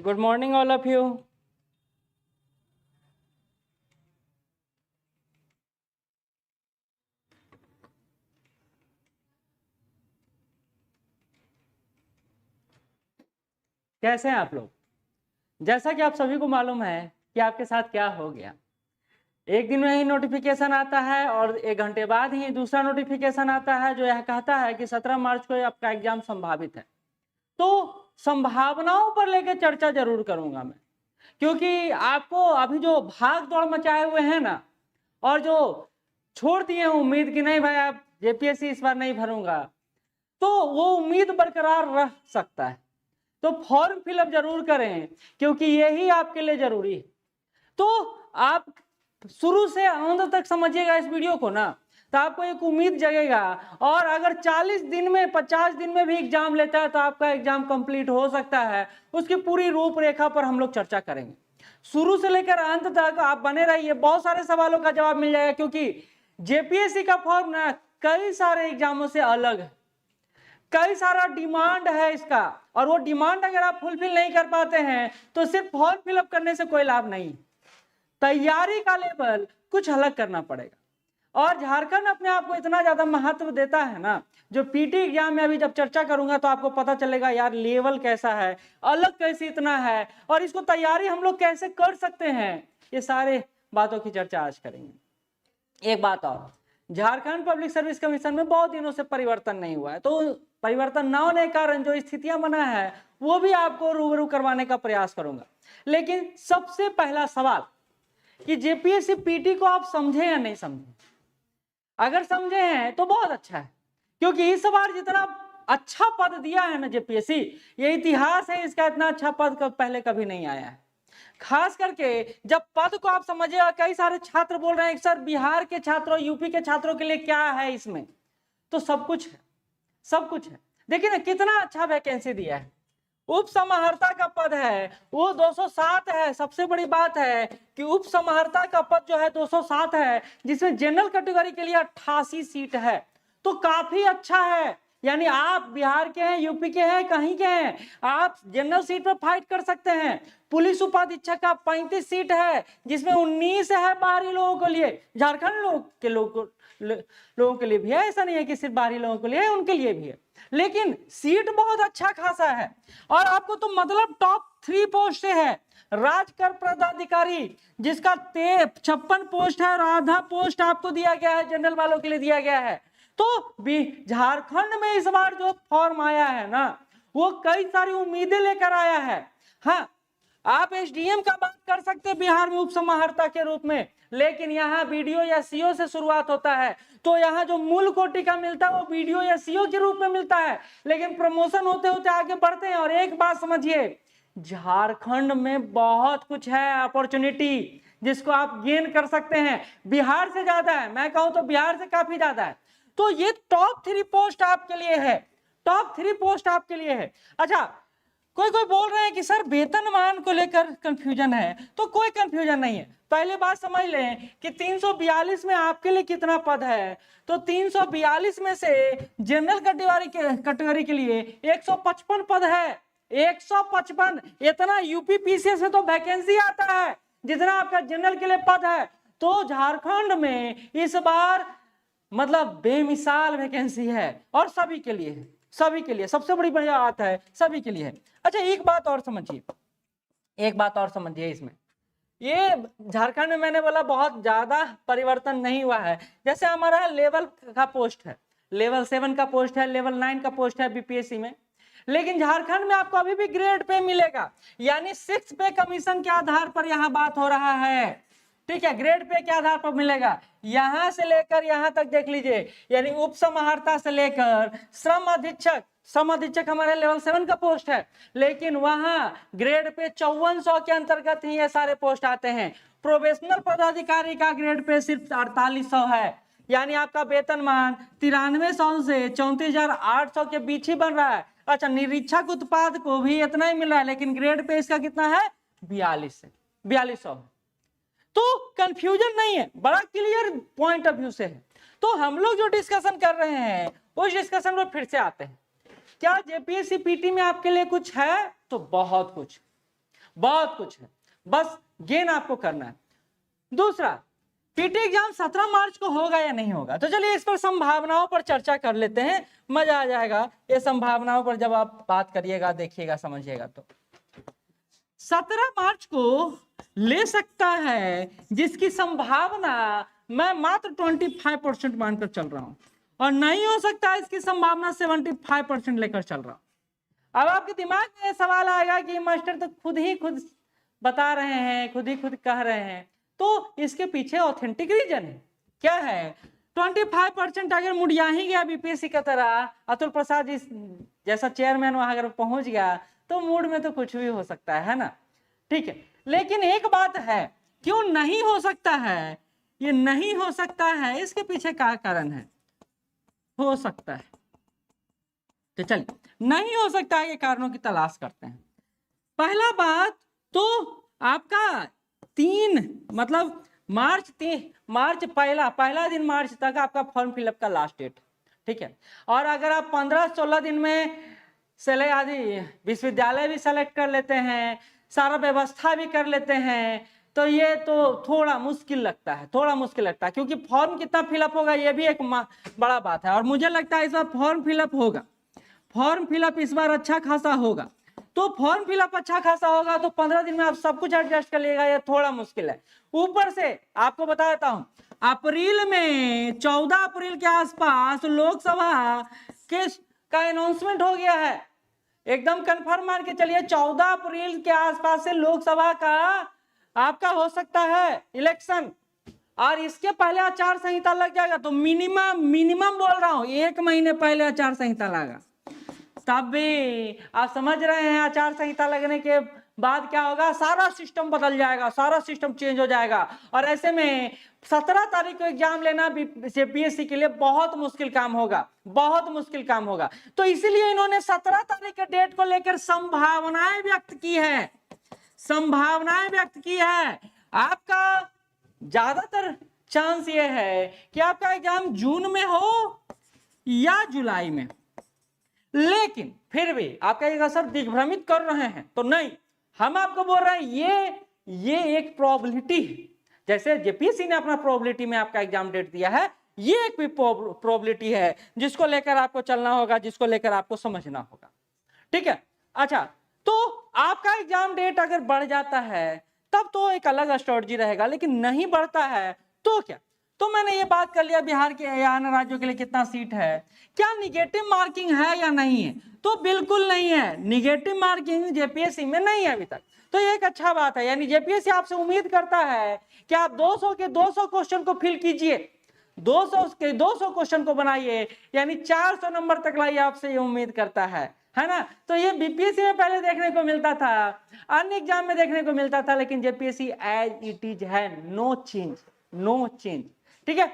Good morning, all of you. कैसे हैं आप लोग? जैसा कि आप सभी को मालूम है कि आपके साथ क्या हो गया। एक दिन में ही नोटिफिकेशन आता है और 1 घंटे बाद ही दूसरा नोटिफिकेशन आता है जो यह कहता है कि 17 मार्च को आपका एग्जाम संभावित है। तो संभावनाओं पर लेकर चर्चा जरूर करूंगा मैं, क्योंकि आपको अभी जो भाग दौड़ मचाए हुए हैं ना, और जो छोड़ दिए हैं उम्मीद कि नहीं भाई आप जेपीएससी इस बार नहीं भरूंगा, तो वो उम्मीद बरकरार रह सकता है। तो फॉर्म फिलअप जरूर करें, क्योंकि यही आपके लिए जरूरी है। तो आप शुरू से अंत तक समझिएगा इस वीडियो को ना, तो आपको एक उम्मीद जगेगा। और अगर 40 दिन में 50 दिन में भी एग्जाम लेता है तो आपका एग्जाम कंप्लीट हो सकता है। उसकी पूरी रूपरेखा पर हम लोग चर्चा करेंगे। शुरू से लेकर अंत तक आप बने रहिए, बहुत सारे सवालों का जवाब मिल जाएगा, क्योंकि जेपीएससी का फॉर्म ना कई सारे एग्जामों से अलग है, कई सारा डिमांड है इसका, और वो डिमांड अगर आप फुलफिल नहीं कर पाते हैं तो सिर्फ फॉर्म फिलअप करने से कोई लाभ नहीं। तैयारी का लेवल कुछ अलग करना पड़ेगा। और झारखंड अपने आप को इतना ज्यादा महत्व देता है ना, जो पीटी एग्जाम में अभी जब चर्चा करूंगा तो आपको पता चलेगा यार लेवल कैसा है, अलग कैसे इतना है, और इसको तैयारी हम लोग कैसे कर सकते हैं। ये सारे बातों की चर्चा आज करेंगे। एक बात और, झारखंड पब्लिक सर्विस कमीशन में बहुत दिनों से परिवर्तन नहीं हुआ है, तो परिवर्तन न होने के कारण जो स्थितियां बना है वो भी आपको रूबरू करवाने का प्रयास करूंगा। लेकिन सबसे पहला सवाल कि जेपीएससी पीटी को आप समझे या नहीं समझे। अगर समझे हैं तो बहुत अच्छा है, क्योंकि इस बार जितना अच्छा पद दिया है ना जेपीएससी, ये इतिहास है इसका, इतना अच्छा पद पहले कभी नहीं आया है। खास करके जब पद को आप समझिएगा, कई सारे छात्र बोल रहे हैं सर बिहार के छात्रों यूपी के छात्रों के लिए क्या है इसमें, तो सब कुछ है, सब कुछ है। देखिए ना कितना अच्छा वैकेंसी दिया है। उप समाहर्ता का पद है वो 207 है। सबसे बड़ी बात है कि उप समाहर्ता का पद जो है 207 है, जिसमें जनरल कैटेगरी के लिए 88 सीट है, तो काफी अच्छा है। यानी आप बिहार के हैं, यूपी के हैं, कहीं के हैं, आप जनरल सीट पर फाइट कर सकते हैं। पुलिस उपाधीक्षक का 35 सीट है, जिसमें 19 है बाहरी लोगों के लिए, झारखंड लोगों के लिए भी है, ऐसा नहीं है कि सिर्फ बाहरी लोगों के लिए है, उनके लिए भी है, लेकिन सीट बहुत अच्छा खासा है। और आपको तो मतलब टॉप 3 पोस्ट है। राजकर पदाधिकारी जिसका 56 पोस्ट है और आधा पोस्ट आपको दिया गया है, जनरल वालों के लिए दिया गया है। तो झारखंड में इस बार जो फॉर्म आया है ना, वो कई सारी उम्मीदें लेकर आया है। हाँ, आप एसडीएम का बात कर सकते हैं बिहार में उप समाहर्ता के रूप में, लेकिन यहाँ बीडीओ या सीओ से शुरुआत होता है, तो यहाँ जो मूल कोटि का मिलता है वो बीडीओ या सीओ के रूप में मिलता है, लेकिन प्रमोशन होते होते आगे बढ़ते हैं। और एक बात समझिए, झारखंड में बहुत कुछ है अपॉर्चुनिटी जिसको आप गेन कर सकते हैं। बिहार से ज्यादा है, मैं कहूं तो बिहार से काफी ज्यादा है। तो ये टॉप 3 पोस्ट आपके लिए है, टॉप 3 पोस्ट आपके लिए है। अच्छा, कोई कोई बोल रहे हैं कि सर वेतनमान को लेकर कंफ्यूजन है, तो कोई कंफ्यूजन नहीं है। पहले बात समझ लें कि 342 में आपके लिए कितना पद है, तो 342 में से जनरल कैटेगरी के लिए 155 पद है। 155, इतना यूपी पीसीएस में तो वैकेंसी आता है जितना आपका जनरल के लिए पद है। तो झारखंड में इस बार मतलब बेमिसाल वैकेंसी है, और सभी के लिए है, सभी के लिए। सबसे बड़ी बढ़िया बात है सभी के लिए है। अच्छा, एक बात और समझिए, एक बात और समझिए इसमें, ये झारखंड में मैंने बोला बहुत ज्यादा परिवर्तन नहीं हुआ है। जैसे हमारा लेवल का पोस्ट है, लेवल 7 का पोस्ट है, लेवल 9 का पोस्ट है बीपीएससी में, लेकिन झारखंड में आपको अभी भी ग्रेड पे मिलेगा, यानी 6 पे कमीशन के आधार पर यहाँ बात हो रहा है। ठीक है, ग्रेड पे के आधार पर मिलेगा। यहां से लेकर यहां तक देख लीजिए, यानी उप समाहर्ता से लेकर श्रम अधीक्षक हमारे लेवल 7 का पोस्ट है, लेकिन वहां ग्रेड पे 5400 के अंतर्गत ही ये सारे पोस्ट आते हैं। प्रोबेशनल पदाधिकारी का ग्रेड पे सिर्फ 4800 है, यानी आपका वेतनमान 9300 से 34,800 के बीच ही बन रहा है। अच्छा, निरीक्षक उत्पाद को भी इतना ही मिल रहा है, लेकिन ग्रेड पे इसका कितना है, 4200। तो कंफ्यूजन नहीं है, बड़ा क्लियर पॉइंट ऑफ व्यू से है। तो हम लोग जो डिस्कशन कर रहे हैं उस डिस्कशन में फिर से आते हैं। क्या जेपीएससी पीटी में आपके लिए कुछ है, तो बहुत कुछ। बहुत कुछ है, बस गेन आपको करना है। दूसरा, पीटी एग्जाम 17 मार्च को होगा या नहीं होगा, तो चलिए इस पर संभावनाओं पर चर्चा कर लेते हैं, मजा आ जाएगा ये संभावनाओं पर जब आप बात करिएगा, देखिएगा, समझिएगा। तो 17 मार्च को ले सकता है जिसकी संभावना मैं मात्र 25% मानकर चल रहा हूं, और नहीं हो सकता है इसकी संभावना 75% लेकर चल रहा हूं। अब आपके दिमाग में सवाल आएगा कि मास्टर तो खुद बता रहे हैं, खुद कह रहे हैं, तो इसके पीछे ऑथेंटिक रीजन है क्या है? 25% अगर मुड़िया ही गया बीपीएससी की तरह, अतुल प्रसाद जी जैसा चेयरमैन वहां अगर पहुंच गया तो मूड में तो कुछ भी हो सकता है ना, ठीक है। लेकिन एक बात है, क्यों नहीं हो सकता है, ये नहीं हो सकता है, इसके पीछे क्या कारण है? हो सकता है, तो चलिए नहीं हो सकता है ये कारणों की तलाश करते हैं। पहला बात तो आपका 3 मतलब मार्च पहला दिन मार्च तक आपका फॉर्म फिलअप का लास्ट डेट, ठीक है। और अगर आप 15-16 दिन में आदि विश्वविद्यालय भी सेलेक्ट कर लेते हैं, सारा व्यवस्था भी कर लेते हैं, तो ये तो थोड़ा मुश्किल लगता है, क्योंकि फॉर्म कितना फिलअप होगा ये भी एक बड़ा बात है। और मुझे लगता है इस बार फॉर्म फिलअप इस बार अच्छा खासा होगा। तो फॉर्म फिलअप अच्छा खासा होगा तो 15 दिन में आप सब कुछ एडजस्ट कर लिएगा, ये थोड़ा मुश्किल है। ऊपर से आपको बता देता हूं, अप्रैल में 14 अप्रैल के आसपास लोकसभा का अनाउंसमेंट हो गया है, एकदम कंफर्म मान के चलिए 14 अप्रैल के आसपास से लोकसभा का आपका हो सकता है इलेक्शन, और इसके पहले आचार संहिता लग जाएगा। तो मिनिमम बोल रहा हूं 1 महीने पहले आचार संहिता लगा, तब भी आप समझ रहे हैं आचार संहिता लगने के बाद क्या होगा, सारा सिस्टम बदल जाएगा, सारा सिस्टम चेंज हो जाएगा। और ऐसे में 17 तारीख को एग्जाम लेना बीपीएससी के लिए बहुत मुश्किल काम होगा, तो इसीलिए इन्होंने 17 तारीख के डेट को लेकर संभावनाएं व्यक्त की है। आपका ज्यादातर चांस ये है कि आपका एग्जाम जून में हो या जुलाई में, लेकिन फिर भी आपका एक असर दिग्भ्रमित कर रहे हैं, तो नहीं, हम आपको बोल रहे हैं ये एक प्रोबेबिलिटी है। जैसे जेपीएससी ने अपना प्रोबेबिलिटी में आपका एग्जाम डेट दिया है, ये एक भी प्रोबेबिलिटी है जिसको लेकर आपको चलना होगा, जिसको लेकर आपको समझना होगा, ठीक है। अच्छा, तो आपका एग्जाम डेट अगर बढ़ जाता है तब तो एक अलग स्ट्रेटजी रहेगा, लेकिन नहीं बढ़ता है तो क्या? तो मैंने ये बात कर लिया बिहार के या अन्य राज्यों के लिए कितना सीट है, क्या निगेटिव मार्किंग है या नहीं है? तो बिल्कुल नहीं है, निगेटिव मार्किंग जेपीएससी में नहीं है अभी तक, तो ये एक अच्छा बात है। यानी जेपीएससी आपसे उम्मीद करता है कि आप 200 के 200 क्वेश्चन को फिल कीजिए, 200 के 200 क्वेश्चन को बनाइए, यानी 400 नंबर तक लाइए, आपसे ये उम्मीद करता है ना। तो ये बीपीएससी में पहले देखने को मिलता था, अन्य एग्जाम में देखने को मिलता था, लेकिन जेपीएससी एज इट इज है, नो चेंज, ठीक है।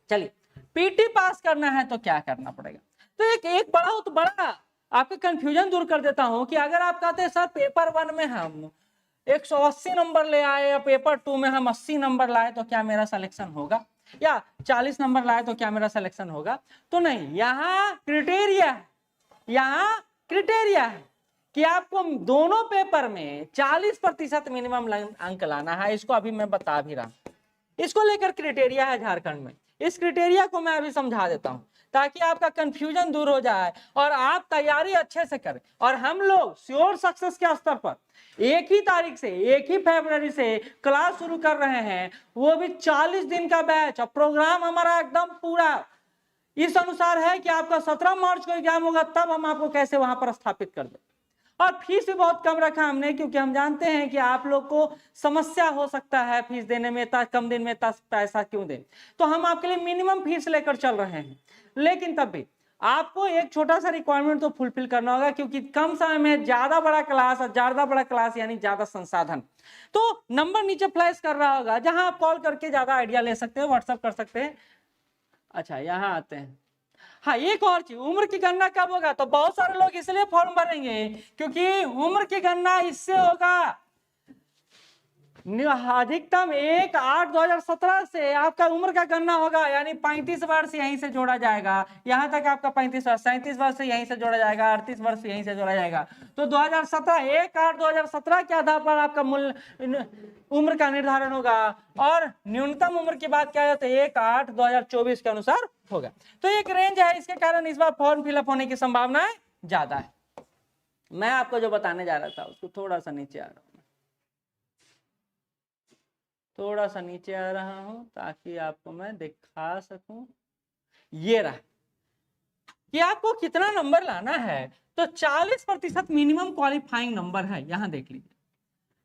चलिए, पीटी पास करना है तो क्या करना पड़ेगा? तो एक बहुत बड़ा आपके कंफ्यूजन दूर कर देता हूं कि अगर आप कहते हैं सर पेपर 1 में हम 180 नंबर ले आए या पेपर 2 में हम 80 नंबर लाए तो क्या मेरा सिलेक्शन होगा, या 40 नंबर लाए तो क्या मेरा सिलेक्शन होगा? तो नहीं, यहाँ क्रिटेरिया है कि आपको दोनों पेपर में 40% मिनिमम अंक लाना है। इसको अभी मैं बता भी रहा हूं, इसको लेकर क्राइटेरिया है झारखंड में। इस क्राइटेरिया को मैं अभी समझा देता हूं ताकि आपका कंफ्यूजन दूर हो जाए और आप तैयारी अच्छे से करें। और हम लोग श्योर सक्सेस के स्तर पर 1 ही तारीख से 1 ही फरवरी से क्लास शुरू कर रहे हैं, वो भी 40 दिन का बैच। और प्रोग्राम हमारा एकदम पूरा इस अनुसार है कि आपका 17 मार्च को एग्जाम होगा, तब हम आपको कैसे वहां पर स्थापित कर दें। और फीस भी बहुत कम रखा हमने, क्योंकि हम जानते हैं कि आप लोग को समस्या हो सकता है फीस देने में, कम दिन में पैसा क्यों दें। तो हम आपके लिए मिनिमम फीस लेकर चल रहे हैं, लेकिन तब भी आपको एक छोटा सा रिक्वायरमेंट तो फुलफिल करना होगा, क्योंकि कम समय में ज्यादा बड़ा क्लास यानी ज्यादा संसाधन। तो नंबर नीचे फ्लैश कर रहा होगा, जहां आप कॉल करके ज्यादा आइडिया ले सकते हैं, व्हाट्सएप कर सकते हैं। अच्छा, यहाँ आते हैं। हाँ, एक और चीज, उम्र की गणना कब होगा? तो बहुत सारे लोग इसलिए फॉर्म भरेंगे क्योंकि उम्र की गणना इससे होगा, अधिकतम 1/8/2017 से आपका उम्र का गणना होगा, यानी 35 वर्ष यहीं से जोड़ा जाएगा, यहां तक आपका 35 वर्ष, 37 वर्ष यहीं से जोड़ा जाएगा, 38 वर्ष यहीं से जोड़ा जाएगा। तो 2017 1/8/2017 के आधार पर आपका मूल्य उम्र का निर्धारण होगा, और न्यूनतम उम्र की बात किया जाए तो 1/8/2024 के अनुसार होगा। तो एक रेंज है, इसके कारण इस बार फॉर्म फिलअप होने की संभावनाएं ज्यादा है। मैं आपको जो बताने जा रहा था उसको थोड़ा सा नीचे आ रहा हूं, थोड़ा सा नीचे आ रहा हूं ताकि आपको मैं दिखा सकूं। ये रहा कि आपको कितना नंबर लाना है, तो 40% मिनिमम क्वालिफाइंग नंबर है। यहां देख लीजिए,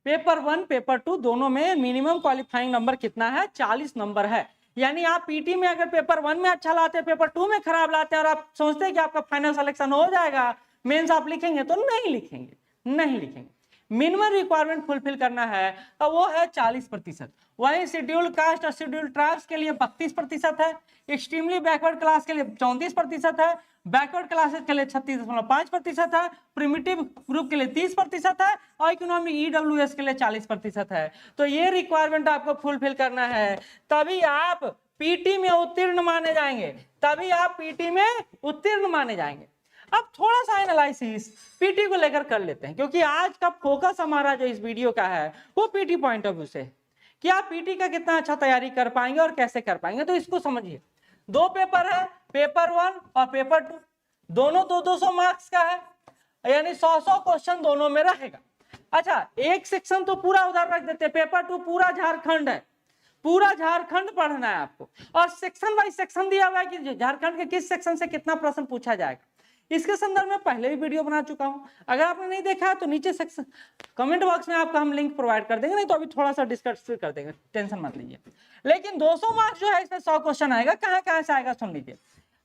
पेपर 1 पेपर 2 दोनों में मिनिमम क्वालिफाइंग नंबर कितना है, 40 नंबर है। यानी आप पीटी में अगर पेपर 1 में अच्छा लाते हैं, पेपर 2 में खराब लाते हैं, और आप सोचते हैं कि आपका फाइनल सिलेक्शन हो जाएगा, मेंस आप लिखेंगे तो नहीं लिखेंगे, नहीं लिखेंगे। मिनिमम रिक्वायरमेंट फुलफिल करना है तो वो है 40%। वही शेड्यूल कास्ट और शेड्यूल ट्राइब्स के लिए 32% है, एक्सट्रीमली बैकवर्ड क्लास के लिए 34% है, बैकवर्ड क्लासेस के लिए 36.5% है, प्रिमिटिव ग्रुप के लिए 30% है, और इकोनॉमी ईडब्ल्यूएस के लिए 40% है। तो ये रिक्वायरमेंट आपको फुलफिल करना है, तभी आप पीटी में उत्तीर्ण माने जाएंगे, तभी आप पीटी में उत्तीर्ण माने जाएंगे। अब थोड़ा सा एनालिसिस पीटी को लेकर कर लेते हैं, क्योंकि आज का फोकस हमारा जो इस वीडियो का है वो पीटी पॉइंट ऑफ व्यू से कि आप पीटी का कितना अच्छा तैयारी कर पाएंगे और कैसे कर पाएंगे। तो इसको समझिए, 2 पेपर है, पेपर 1 और पेपर 2, दोनों 200 मार्क्स का है, यानी 100 क्वेश्चन दोनों में रहेगा। अच्छा, एक सेक्शन तो पूरा उधर रख देते, पेपर 2 पूरा झारखंड है, पूरा झारखंड पढ़ना है आपको, और सेक्शन बाई सेक्शन दिया हुआ है कि झारखंड के किस सेक्शन से कितना प्रश्न पूछा जाएगा। इसके संदर्भ में पहले भी वीडियो बना चुका हूं, अगर आपने नहीं देखा है तो नीचे सेक्शन कमेंट बॉक्स में आपका हम लिंक प्रोवाइड कर देंगे, नहीं तो अभी थोड़ा सा डिस्कस कर देंगे, टेंशन मत लीजिए। लेकिन 200 मार्क्स जो है इसमें 100 क्वेश्चन आएगा, कहां से आएगा सुन लीजिए।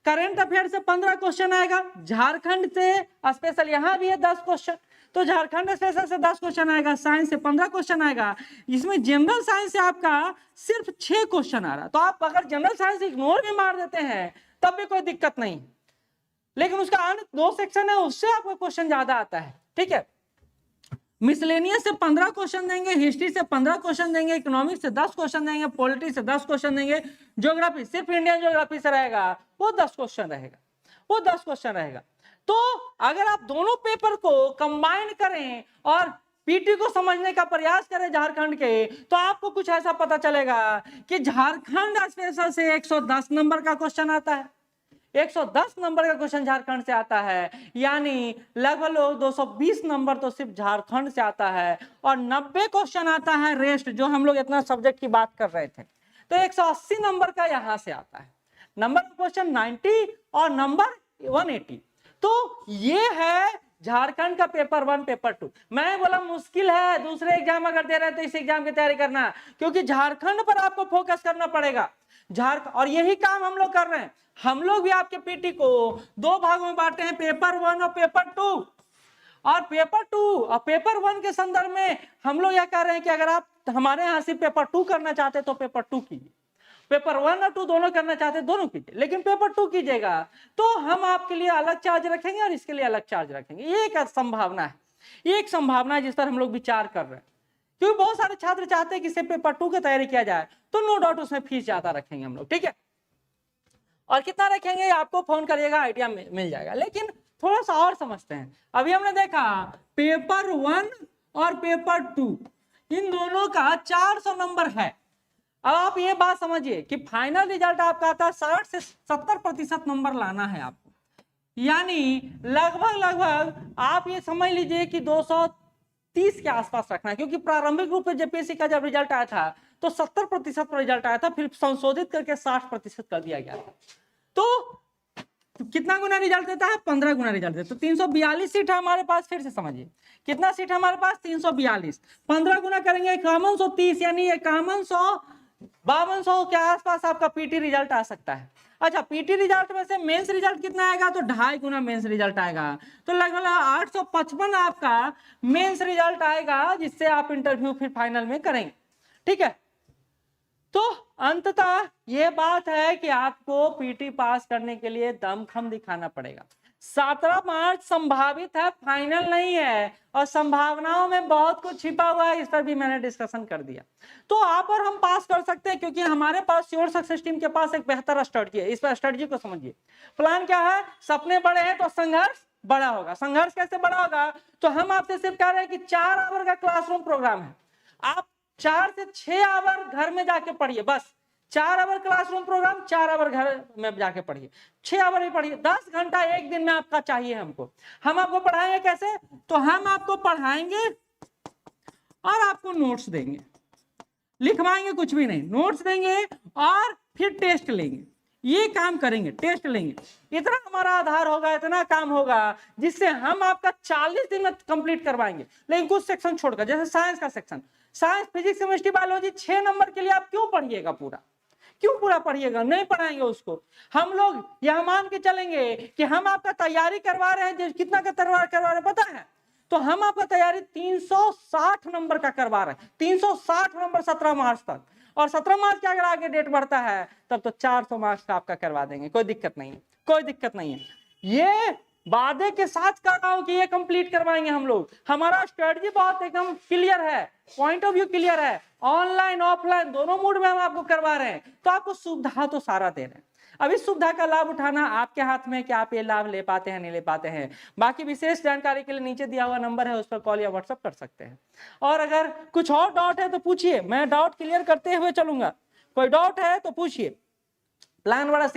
करंट अफेयर से 15 क्वेश्चन आएगा, झारखंड से स्पेशल यहां भी है 10 क्वेश्चन, तो झारखंड स्पेशल से 10 क्वेश्चन आएगा, साइंस से 15 क्वेश्चन आएगा, इसमें जनरल साइंस से आपका सिर्फ 6 क्वेश्चन आ रहा। तो आप अगर जनरल साइंस इग्नोर भी मार देते हैं तब भी कोई दिक्कत नहीं, लेकिन उसका अन्य 2 सेक्शन है उससे आपको क्वेश्चन ज्यादा आता है, ठीक है। मिसलेनियस से 15 क्वेश्चन देंगे, हिस्ट्री से 15 क्वेश्चन देंगे, इकोनॉमिक्स से 10 क्वेश्चन देंगे, पॉलिटिक्स से 10 क्वेश्चन देंगे, ज्योग्राफी सिर्फ इंडियन ज्योग्राफी से रहेगा वो 10 क्वेश्चन रहेगा, वो 10 क्वेश्चन रहेगा। तो अगर आप दोनों पेपर को कंबाइन करें और पीटी को समझने का प्रयास करें झारखंड के, तो आपको कुछ ऐसा पता चलेगा कि झारखंड स्पेशल से 110 नंबर का क्वेश्चन आता है, 110 नंबर का क्वेश्चन झारखंड से आता है, यानी लगभग 220 नंबर तो सिर्फ झारखंड से आता है, और 90 क्वेश्चन आता है रेस्ट, जो हम लोग इतना सब्जेक्ट की बात कर रहे थे, तो 180 नंबर का यहां से आता है, नंबर क्वेश्चन 90 और नंबर 180। तो ये है झारखंड का पेपर 1 पेपर 2। मैं बोला मुश्किल है, दूसरे एग्जाम अगर दे रहे हैं तो इस एग्जाम की तैयारी करना, क्योंकि झारखंड पर आपको फोकस करना पड़ेगा। और यही काम हम लोग कर रहे हैं, हम लोग भी आपके पीटी को 2 भागों में बांटे हैं, पेपर 1 और पेपर 2। और पेपर 2 और पेपर 1 के संदर्भ में हम लोग यह कह रहे हैं कि अगर आप हमारे यहां से पेपर 2 करना चाहते तो पेपर 2 कीजिए, पेपर 1 और 2 दोनों करना चाहते दोनों कीजिए, लेकिन पेपर 2 कीजिएगा तो हम आपके लिए अलग चार्ज रखेंगे और इसके लिए अलग चार्ज रखेंगे। ये एक संभावना है, ये एक संभावना है जिस पर हम लोग विचार कर रहे हैं, क्योंकि बहुत सारे छात्र चाहते हैं कि सिर्फ पेपर 2 की तैयारी किया जाए, तो नो डाउट उसमें फीस ज्यादा रखेंगे हम लोग, ठीक है। और कितना रखेंगे आपको फोन करिएगा, आइडिया मिल जाएगा। लेकिन थोड़ा सा और समझते हैं, अभी हमने देखा पेपर 1 और पेपर 2 इन दोनों का 400 नंबर है। अब आप ये बात समझिए कि फाइनल रिजल्ट आपका आता है 60 से 70% नंबर लाना है आपको, यानी लगभग आप ये समझ लीजिए कि 230 के आसपास रखना है, क्योंकि प्रारंभिक रूप में जेपीएससी का जब रिजल्ट आया था तो 70% रिजल्ट आया था, फिर संशोधित करके 60% कर दिया गया था। तो कितना गुना रिजल्ट देता है, 15 गुना रिजल्ट देता है। तो 342 सीट है हमारे पास, फिर से समझिए कितना सीट है हमारे पास, 342, 15 गुना करेंगे 5130, यानी 5152 के आसपास आपका पीटी रिजल्ट आ सकता है। अच्छा, पीटी रिजल्ट में से मेंस रिजल्ट कितना आएगा, तो 2.5 गुना मेंस रिजल्ट आएगा, तो लगभग 855 आपका मेंस रिजल्ट आएगा, जिससे आप इंटरव्यू फिर फाइनल में करेंगे, ठीक है। तो अंततः ये बात है कि आपको पीटी पास करने के लिए दमखम दिखाना पड़ेगा। 17 मार्च संभावित है, फाइनल नहीं है, और संभावनाओं में बहुत कुछ छिपा हुआ है, इस पर भी मैंने डिस्कशन कर दिया। तो आप और हम पास कर सकते हैं, क्योंकि हमारे पास श्योर सक्सेस टीम के पास एक बेहतर स्ट्रेटजी है। इस पर स्ट्रेटजी को समझिए। प्लान क्या है? सपने बड़े हैं तो संघर्ष बड़ा होगा। संघर्ष कैसे बड़ा होगा? तो हम आपसे सिर्फ कह रहे हैं कि 4 आवर का क्लासरूम प्रोग्राम है, आप 4 से 6 आवर घर में जाके पढ़िए, बस 4 आवर क्लासरूम प्रोग्राम, 4 आवर घर में जाके पढ़िए, 6 आवर ही पढ़िए, 10 घंटा एक दिन में आपका चाहिए हमको। हम आपको पढ़ाएंगे कैसे? तो हम आपको पढ़ाएंगे और आपको नोट्स देंगे, लिखवाएंगे कुछ भी नहीं, नोट्स देंगे और फिर टेस्ट लेंगे। ये काम करेंगे, टेस्ट लेंगे। इतना हमारा आधार होगा, इतना काम होगा जिससे हम आपका 40 दिन में कंप्लीट करवाएंगे। लेकिन कुछ सेक्शन छोड़कर, जैसे साइंस का section, science, physics, chemistry, biology 6 number के लिए आप क्यों पढ़िएगा? क्यों पूरा पढ़िएगा? नहीं पढ़ाएंगे उसको। हम लोग यह मान के चलेंगे कि हम आपका तैयारी करवा रहे हैं, कितना का तैयारी करवा रहे हैं पता है? तो हम आपका तैयारी 360 नंबर का करवा रहे हैं, 360 नंबर 17 मार्च तक। और 17 मार्च के अगर आगे डेट बढ़ता है तब तो 400 मार्क्स का आपका करवा देंगे, कोई दिक्कत नहीं है, कोई दिक्कत नहीं है। ये वादे के साथ कर रहा हूं कि ये कंप्लीट करवाएंगे हम लोग। हमारा स्ट्रेटजी बहुत एकदम क्लियर है, पॉइंट ऑफ व्यू क्लियर है, ऑनलाइन ऑफलाइन दोनों मोड में हम आपको करवा रहे हैं। तो आपको सुविधा तो सारा दे रहे हैं, अब इस सुविधा का लाभ उठाना आपके हाथ में, कि आप ये लाभ ले पाते हैं नहीं ले पाते हैं। बाकी विशेष जानकारी के लिए नीचे दिया हुआ नंबर है, उस पर कॉल या व्हाट्सएप कर सकते हैं। और अगर कुछ और डाउट है तो पूछिए, मैं डाउट क्लियर करते हुए चलूंगा। कोई डाउट है तो पूछिए। प्लान बड़ा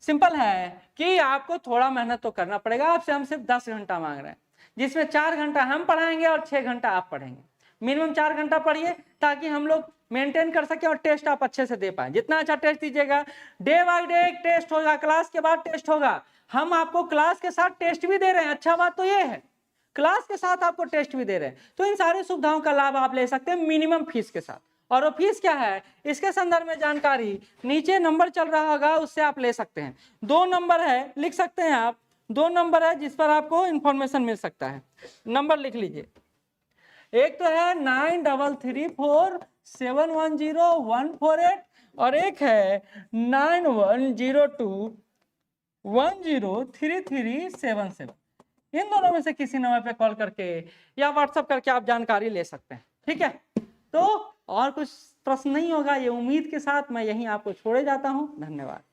सिंपल है कि आपको थोड़ा मेहनत तो करना पड़ेगा। आपसे हम सिर्फ 10 घंटा मांग रहे हैं, जिसमें 4 घंटा हम पढ़ाएंगे और 6 घंटा आप पढ़ेंगे। मिनिमम 4 घंटा पढ़िए ताकि हम लोग मेंटेन कर सके और टेस्ट आप अच्छे से दे पाए। जितना अच्छा टेस्ट दीजिएगा, डे बाय डे एक टेस्ट होगा, क्लास के बाद टेस्ट होगा। हम आपको क्लास के साथ टेस्ट भी दे रहे हैं, अच्छा बात तो ये है, क्लास के साथ आपको टेस्ट भी दे रहे हैं। तो इन सारी सुविधाओं का लाभ आप ले सकते हैं मिनिमम फीस के साथ। और वो फीस क्या है, इसके संदर्भ में जानकारी नीचे नंबर चल रहा होगा, उससे आप ले सकते हैं। 2 नंबर है, लिख सकते हैं आप, 2 नंबर है जिस पर आपको इंफॉर्मेशन मिल सकता है। नंबर लिख लीजिए, एक तो है 9334710148 और एक है 9102103377। इन दोनों में से किसी नंबर पे कॉल करके या व्हाट्सएप करके आप जानकारी ले सकते हैं, ठीक है। तो और कुछ प्रश्न नहीं होगा, ये उम्मीद के साथ मैं यहीं आपको छोड़े जाता हूं। धन्यवाद।